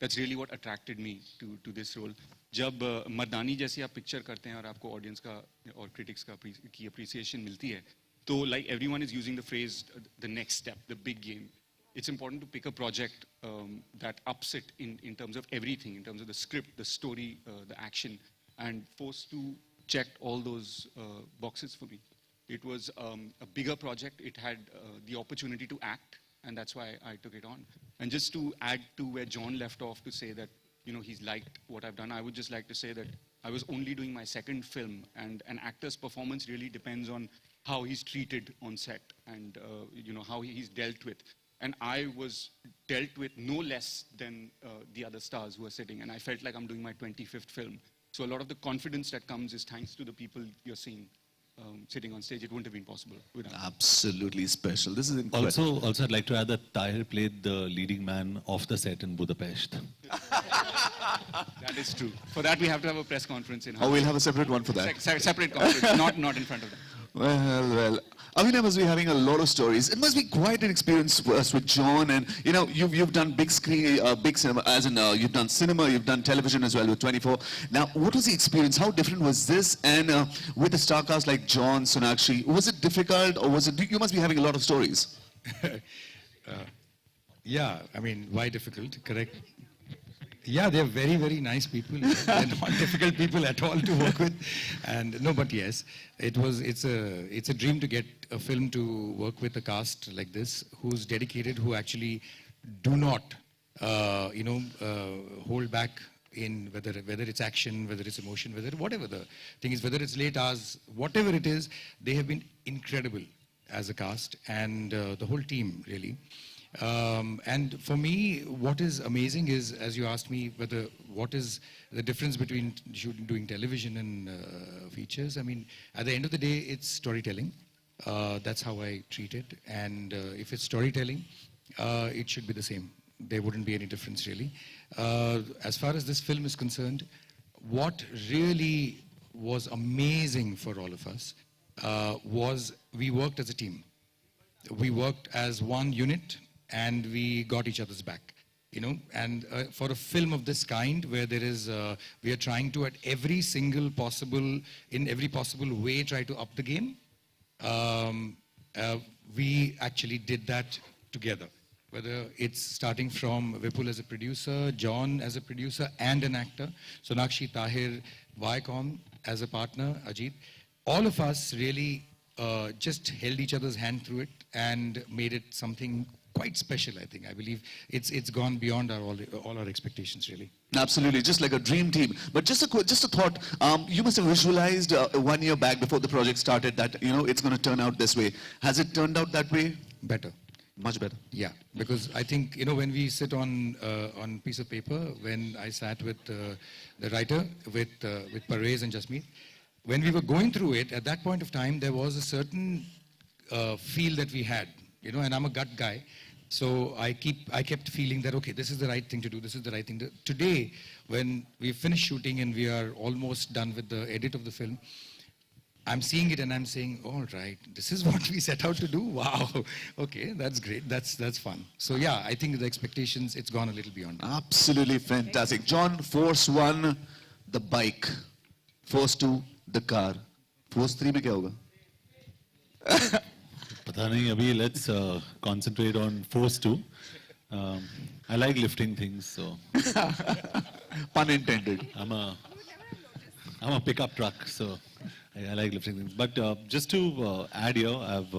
that's really what attracted me to this role. जब मर्दानी जैसी आप पिक्चर करते हैं और आपको ऑडियंस का और क्रिटिक्स की अप्रिसिएशन मिलती है, तो like everyone is using the phrase the next step, the big game. It's important to pick a project that ups it in terms of everything, in terms of the script, the story, the action, and forced to check all those boxes for me. It was a bigger project. It had the opportunity to act, and that's why I took it on. And just to add to where John left off to say that, you know, he's liked what I've done, I would just like to say that I was only doing my second film, and an actor's performance really depends on how he's treated on set and, you know, how he's dealt with. And I was dealt with no less than the other stars who are sitting, and I felt like I'm doing my 25th film. So a lot of the confidence that comes is thanks to the people you're seeing sitting on stage. It wouldn't have been possible without. Absolutely special. This is incredible. Also, I'd like to add that Tahir played the leading man off the set in Budapest. That is true. For that, we have to have a press conference in. Oh, we'll have a separate one for that. Separate conference, not in front of them. Well. Avina must be having a lot of stories. It must be quite an experience with John, and you know, you've done big screen, big cinema, as in you've done cinema, you've done television as well with 24. Now, what was the experience? How different was this? And with the star cast like John, Sonakshi, was it difficult, or was it? You must be having a lot of stories. Yeah, I mean, why difficult? Correct. Yeah, they're very, very nice people. They're not difficult people at all to work with. And no, but yes, it's a dream to get a film to work with a cast like this, who's dedicated, who actually do not, hold back in whether it's action, whether it's emotion, whatever the thing is, whether it's late hours, whatever it is, they have been incredible as a cast, and the whole team really. And for me, what is amazing is, as you asked me, what is the difference between doing television and features. I mean, at the end of the day, it's storytelling. That's how I treat it. And if it's storytelling, it should be the same. There wouldn't be any difference, really. As far as this film is concerned, what really was amazing for all of us was we worked as a team. We worked as one unit, and we got each other's back, you know. And for a film of this kind, where there is, we are trying to, in every possible way, try to up the game. We actually did that together. Whether it's starting from Vipul as a producer, John as a producer and an actor, Sonakshi, Tahir, Viacom as a partner, Ajit. All of us really just held each other's hand through it and made it something quite special, I think. I believe it's gone beyond all our expectations, really. Absolutely, just like a dream team. But just a thought, you must have visualized 1 year back before the project started that, you know, it's going to turn out this way. Has it turned out that way? Better. Much better. Yeah, because I think, you know, when we sit on piece of paper, when I sat with the writer, with Parvez and Jasmeet, when we were going through it, at that point of time, there was a certain feel that we had, you know, and I'm a gut guy. So I kept feeling that, okay, this is the right thing to do, this is the right thing to. Today, when we finished shooting and we are almost done with the edit of the film, I'm seeing it and I'm saying, all right, this is what we set out to do. Wow, okay, that's great, that's fun. So yeah, I think the expectations, it's gone a little beyond. Absolutely fantastic. John, Force 1, the bike. Force 2, the car. Force 3 में क्या होगा? पता नहीं अभी let's concentrate on Force 2. I like lifting things, so. Pun intended. I'm a pickup truck, so I like lifting things. But just to add here, I've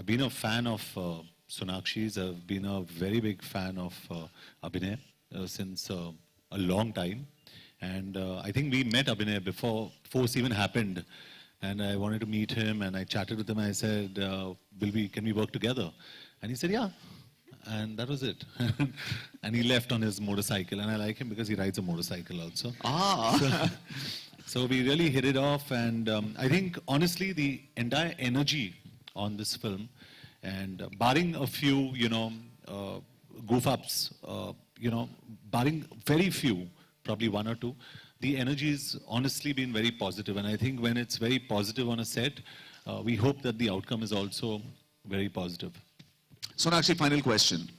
been a fan of Sonakshi's. I've been a very big fan of Abhinay since a long time. And I think we met Abhinay before Force even happened. And I wanted to meet him, and I chatted with him. I said, can we work together? And he said, yeah. And that was it. And he left on his motorcycle. And I like him because he rides a motorcycle also. So we really hit it off. And I think, honestly, the entire energy on this film, and barring a few, goof-ups, barring very few, probably one or two, the energy has honestly been very positive. And I think when it's very positive on a set, we hope that the outcome is also very positive. Sonakshi, final question.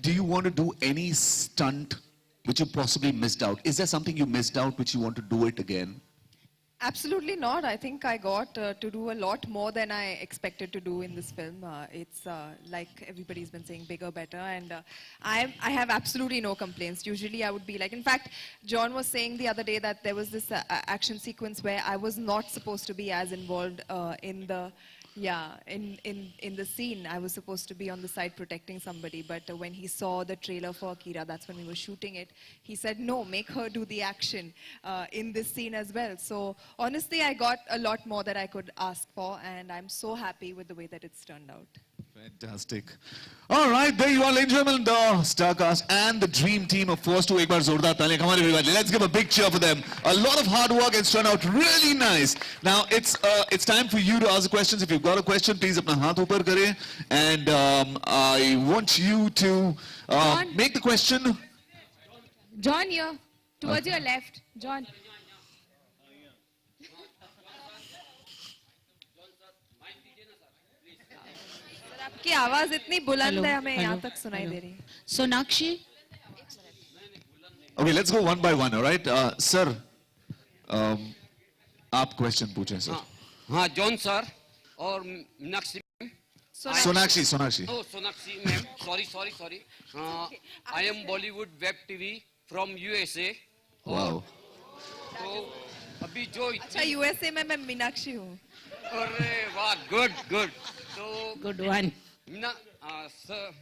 do you want to do any stunt which you possibly missed out? Is there something you missed out which you want to do it again? Absolutely not. I think I got to do a lot more than I expected to do in this film. It's like everybody's been saying, bigger, better, and I have absolutely no complaints. Usually I would be like, in fact, John was saying the other day that there was this action sequence where I was not supposed to be as involved in the in the scene. I was supposed to be on the side protecting somebody, but when he saw the trailer for Akira, that's when we were shooting it, he said, no, make her do the action in this scene as well. So honestly, I got a lot more that I could ask for, and I'm so happy with the way that it's turned out. Fantastic. All right, there you are, ladies and gentlemen, the star cast and the dream team of Force 2. Ek baar zordar taaliyan. Come on, everybody. Let's give a big cheer for them. A lot of hard work. It's turned out really nice. Now, it's time for you to ask the questions. If you've got a question, please apna haath upar kare. And I want you to make the question. John here, towards your left. John. आपकी आवाज इतनी बुलंद है, हमें यहाँ तक सुनाई दे रही है. Sonakshi. Okay, let's go one by one, all right? Sir, आप question पूछें, sir. हाँ, जॉन सर और Meenakshi ma'am. Sonakshi. Oh, Sonakshi ma'am. Sorry. I am Bollywood Web TV from USA. Wow. तो अभी जो अच्छा, यूएसए में मैं मीनाक्षी हूँ. अरे वाह, good. तो Good one. Sir,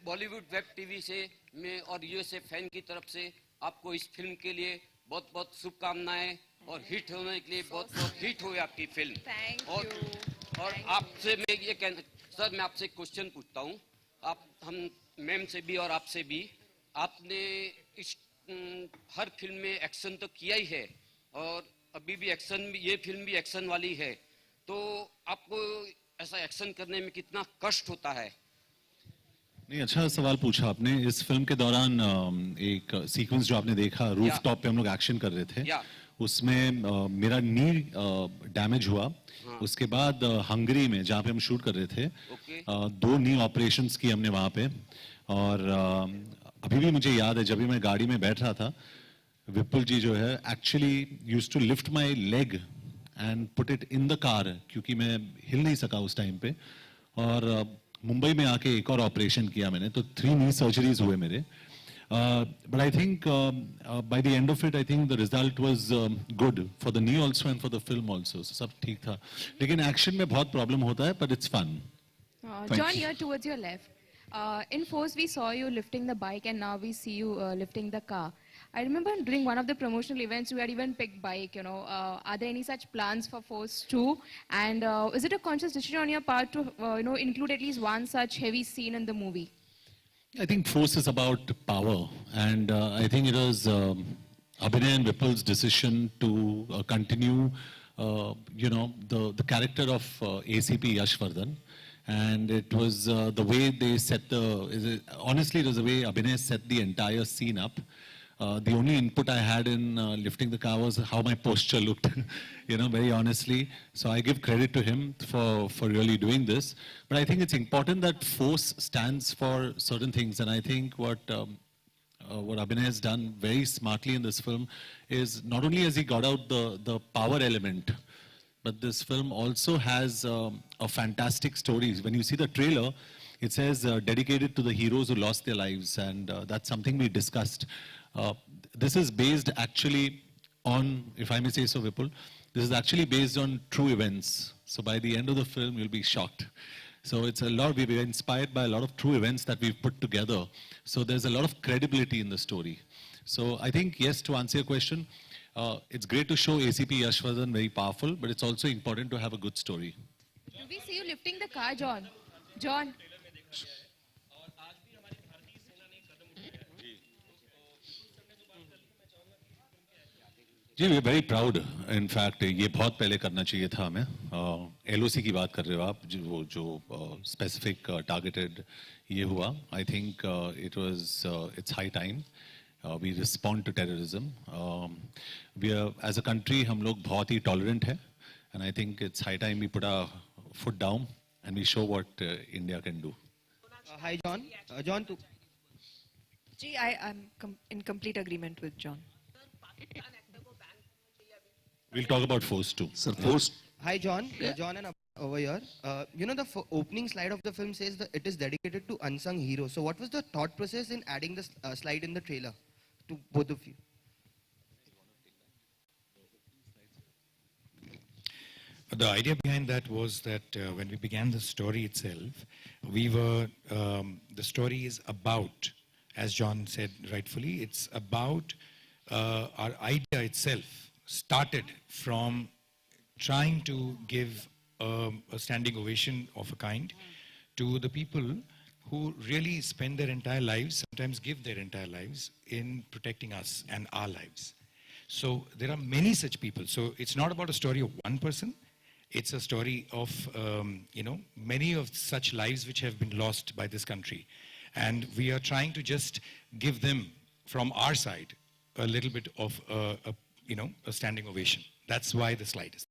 Bollywood web TV से मैं और यूएसए फैन की तरफ से आपको इस फिल्म के लिए बहुत बहुत शुभकामनाएं और हिट होने के लिए बहुत बहुत हिट हुई आपकी फिल्म. Thank और you. और आपसे मैं ये कहना, सर मैं आपसे क्वेश्चन पूछता हूँ. आप हम मैम से भी और आपसे भी, आपने इस हर फिल्म में एक्शन तो किया ही है और अभी भी एक्शन, ये फिल्म भी एक्शन वाली है, तो आपको ऐसा एक्शन करने में कितना कष्ट होता है? नहीं, अच्छा सवाल पूछा आपने. इस फिल्म के दौरान एक सीक्वेंस जो आपने देखा, रूफ टॉप पे हम लोग एक्शन कर रहे थे, उसमें मेरा नी डैमेज हुआ. उसके बाद हंगरी में जहाँ पे हम शूट कर रहे थे, 2 नी ऑपरेशंस की हमने वहाँ पे. और अभी भी मुझे याद है, जब भी मैं गाड़ी में बैठ रहा था, विपुल जी जो है actually used to lift my leg and put it in the car, क्योंकि मैं हिल नहीं सका उस टाइम पे. और मुंबई में आके एक और ऑपरेशन किया मैंने, तो 3 नी सर्जरीज हुए मेरे. But I think by the end of it, I think the result was good for the knee also and for the film also. सब ठीक था, लेकिन एक्शन में बहुत प्रॉब्लम होता है, but it's fun. John here, towards your left. In Force, we saw you lifting the bike, and now we see you lifting the car. I remember during one of the promotional events, you had even picked bike, you know. Are there any such plans for Force 2? And is it a conscious decision on your part to, include at least one such heavy scene in the movie? I think Force is about power, and I think it was Abhinay and Vipul's decision to continue, the character of ACP Yashvardhan. And it was the way they set honestly, it was the way Abhinay set the entire scene up. The only input I had in lifting the car was how my posture looked, very honestly. So I give credit to him for really doing this. But I think it's important that Force stands for certain things. And I think what Abhinay has done very smartly in this film is not only has he got out the power element, but this film also has a fantastic story. When you see the trailer, it says dedicated to the heroes who lost their lives, and that's something we discussed. This is based actually on, if I may say so, Vipul, this is actually based on true events. So by the end of the film, you'll be shocked. So it's we were inspired by a lot of true events that we've put together. So there's a lot of credibility in the story. So I think, yes, to answer your question, it's great to show ACP Yashvardhan very powerful, but it's also important to have a good story. Do we see you lifting the car, John? John? जी, we are very proud. In fact, ये बहुत पहले करना चाहिए था हमें. LOC की बात कर रहे हो आप, जो specific targeted ये हुआ. I think it's high time. We respond to terrorism. We are, as a country, हम लोग बहुत ही tolerant है, and I think it's high time we put our foot down and we show what India can do. Hi, John. John, Gee, I'm in complete agreement with John. We'll talk about Force too. Sir, Force. Hi, John. John and over here. You know, the opening slide of the film says that it is dedicated to unsung heroes. So what was the thought process in adding this slide in the trailer to both of you? The idea behind that was that when we began the story itself, we were, the story is about, as John said rightfully, it's about our idea itself started from trying to give a standing ovation of a kind to the people who really spend their entire lives, sometimes give their entire lives in protecting us and our lives. So there are many such people. So it's not about a story of one person. It's a story of, many of such lives which have been lost by this country. And we are trying to just give them, from our side, a little bit of, a standing ovation. That's why the slide is.